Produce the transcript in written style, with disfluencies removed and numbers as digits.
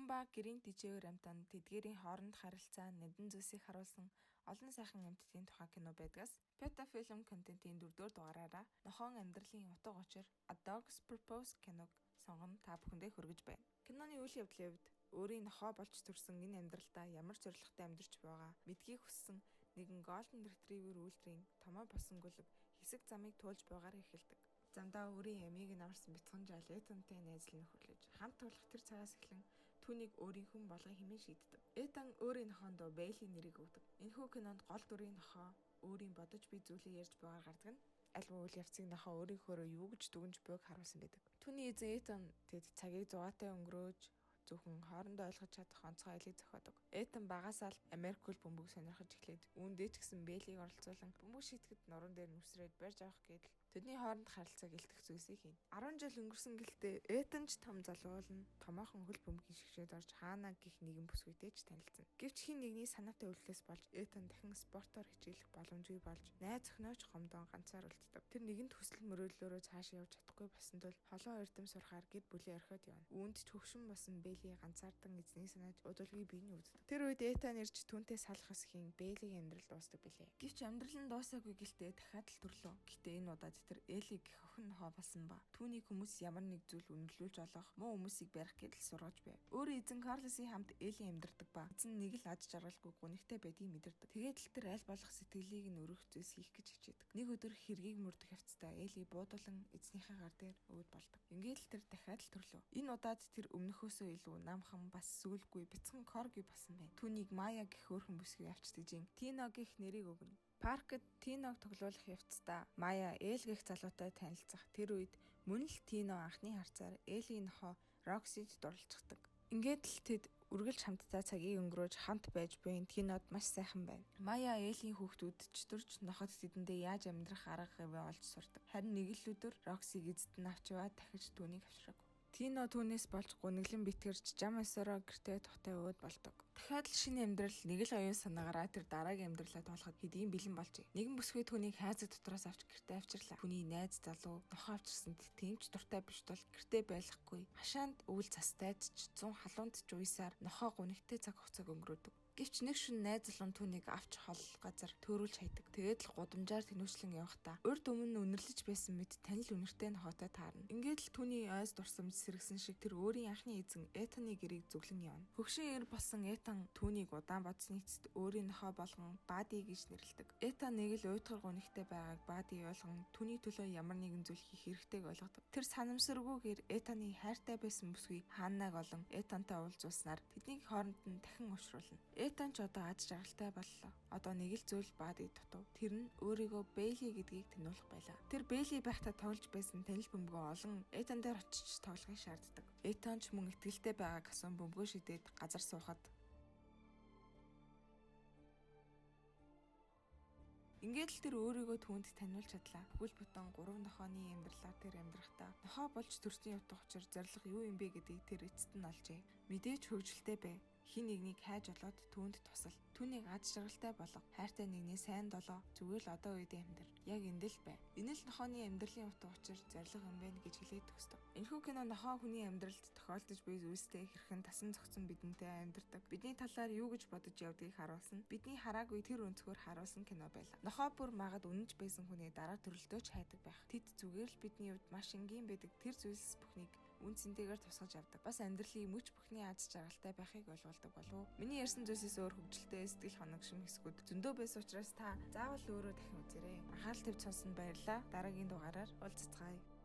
ба гэрийн дижээгээр амтан тэдгээрийн хооронд харилцаа нандин зүйлсийг харуулсан олон сайхан амьтдын тухай кино байдгаас Peta Film контентын 4-р дугаараараа нохоон амьдралын утга учир A Dog's Purpose киног сонгон та бүхэндээ хүргэж байна. Киноны үйл явдлын хувьд өөрийн нохоо болж төрсэн энэ амьдралдаа ямар зорилготой амьдарч байгаа мэдгийг хүссэн нэгэн Golden Retriever үйлдвэрийн томоо босонгүлэг хэсэг замыг туулж байгаагаар эхэлдэг. Замдаа өөрийн ямиг нь амарсан бяцхан жаал Этантай найзлан хөрлөж хамт тулах тэр цагаас эхлэн түүнийг өөрийн хүн болгон хэмээн шийддэг. Этан өөрийн нохоондоо Бэйли нэрийг өгдөг. Энэхүү кинонд гол дүрийн нохоо өөрийн бодож буй зүйлийг ярьж байгаагаар гардаг нь альва үйл явцыг нохоо өөрийнхөө юу гэж дүгнж буйг харуулсан байдаг. Түүний эзэн Этан тэд цагийг зугаатай өнгөрөөж зөвхөн хоорондоо ойлгож чадах онцгой айлыг зохиодог. Этан багасаа л Америкул бөмбөг сонирхож эхлээд үүндээ ч гэсэн Бэйлийг оролцуулан бөмбөг шийтгэхэд нуруунд дээр нүсрээд барьж авах гэдэл тэдний хооронд харилцааг илтгэх зүйлсийг хийнэ. 10 жил өнгөрсөн гэлтэй Этан ч том залуулна томоохон хөл бөмбөгийн шигшээд орж Хаана гих нэгэн бүсгүйтэй ч танилцсан. Гэвч хин нэгний санаатай үйлдэлээс болж Этан дахин спортоор хичээлэх боломжгүй болж найз охинооч гомдон ганцаар үлддэг. Тэр нэгэнт хүсэл мөрөөдлөөрөө цаашаа явж чадахгүй болсон тул холоо эрдэм сурахаар гэд бүлээ орхиод явна. Үүнд ч хөвшин басан Бэйли ганцаардан эзнийг санаж удалгүй биений үүддэг. Тэр үед Этан ирж түүнтэй салах хэсгийн Бэйлигийн амьдрал дуустдаг билээ. Гэвч амьдрал нь дуусаагүй гэлтэй дахиад л төрлөө. Гэтэ энэ удаад тэр Элиг гэх охин нохоо болсон ба түүнийг хүмүүс ямар нэг зүйл үнэлүүлж олох муу хүмүүсийг барих гэдэл сургаж байв. Өөрөө эзэн Карлосын хамт Эли амьдардаг ба эзэн нэг л аж жаргалгүй гунигтай байдгийг мэдэрдэг. Тэгээд л тэр аль болох сэтгэлийг нь өргөх зүйлс хийх гэж хичээдэг. Нэг өдөр хэргийг мөрдөх явцдаа Эли буудуулан эзнийхээ гар дээр өвд болдог. Ингээд л тэр дахиад л төрлөө. Энэ удаад тэр өмнөхөөсөө илүү намхан бас сүүлгүй бяцхан корги болсон байна. Түүнийг Майя гэх өөрхөн бүсгүй авч дижин Тино гэх нэрийг өгнө. Паркт Тиног тоглуулах явцдаа Майя Эл гэх залуутай танилцах тэр үед мөн л Тино анхны харцаар Элийн нохоо Роксид дурлцдаг. Ингээд л тэд үргэлж хамтдаа цагийг өнгөрөөж хамт байж буйн Тинод маш сайхан байна. Майя Элийн хүүхдүүд чөтөрч ноход тэдэндээ яаж амьдрах арга гэвэ олж сурдаг. Харин нэг л өдөр Роксиг эзэд нь авч яваад дахиж түүнийг авчраг. Тино түүнээс болж гуниглан битгэрч жам өсөрөө гэртээ тухтай өвд болдог. Дахиад л шинэ амьдрал нэг л оюун санаагаараа тэр дараагийн амьдралаа тоолоход хэдийн бэлэн болжээ. Нэгэн бүсгүй түүнийг хайзаг дотроос авч гэртээ авчирлаа. Түүний найз залуу нохоо авчирсан тэмч дуртай биш тул гэртээ байхгүй. Хашаанд өвөл цастайд ч 100 халуунд ч уйсаар нохоо гунигтэй цаг хугацааг өнгөрөөдөг. Гэвч нэг шөнө найз залуу түүнийг авч хол газар төөрүүлж хайдаг. Тэгээд л гудамжаар тэнүүчлэн явахдаа урд өмнө үнэрлэж байсан мэт танил үнэртэй нохоотой таарна. Ингээд л түүний ойс дурсамж сэргсэн шиг тэр өөрийн анхны эзэн Этаны гэрийг зүглэн явна. Хөгшин эр болсон Этан түүнийг удаан бодсны эцэст өөрийн нохоо болгон Бади гэж нэрлэдэг. Этан нэг л уйтгар гунигтай байгааг Бади ойлгон түүний төлөө ямар нэгэн зүйл хийх хэрэгтэйг ойлгодог. Тэр санамсаргүйгээр Этаны хайртай байсан бүсгүй Ханнаг олон Этантай уулзуулснаар тэдний хооронд нь дахин ушруулна. Этан ч одоо аж жаргалтай боллоо. Одоо нэг л зүйл Бади дутав. Тэр нь өөрийгөө Бэйли гэдгийг танилцуулах байлаа. Тэр Бэйли байхдаа тоглож байсан танил бөмбөгөө олон Этан дээр очиж тоглохыг шаарддаг. Этан ч мөн итгэлтэй байгааг асуун бөмбөгөө шидээд газар суухад ингээд л тэр өөрийгөө түүнд таниулж чадлаа. Бүхэл бүтэн 3 нохооны амьдралаар тэр амьдрахдаа нохоо болж төрсөн явдах учир зориг юу юм бэ гэдгийг тэр эцэст нь олжээ. Мэдээж хөвгөлтэй байв. Хин нэгнийг хайж олоод түүнд тусал. Түүнийг аж жаргалтай болго. Хайртай нэгний сайн долоо зүгээр л одоо үедээ амьдр. Яг энд л бай. Энэ л нохооны амьдралын утга учир зориг юм байна гэж хэлээд төгсдөг. Энэхүү кино нохоо хүний амьдралд тохиолдож буй зүйлстэй хэрхэн тасан зохицон бидэнтэй амьдардаг. Бидний талаар юу гэж бодож явдгийг харуулсан. Бидний хараагүй тэр өнцгөр харуулсан кино байлаа. Нохоо бүр магад үнэнч байсан хүний дараа төрөлдөө ч хайдаг байх. Тэд зүгээр л бидний хувьд маш энгийн байдаг. Тэр зүйлс бүхнийг үн цэнтэйгээр тусгаж авдаг. Бас амьдралын мөч бүхний аз жаргалтай байхыг ойлгуулдаг болов. Миний ярьсан зүйлсээс өөр хөвгөлтэй сэтгэл хоногшим хэсгүүд зөндөө байсан учраас та заавал өөрөө дахин үзээрэй. Анхаарал тавьж сонссонд баярлалаа. Дараагийн дугаараар уулзцгаая.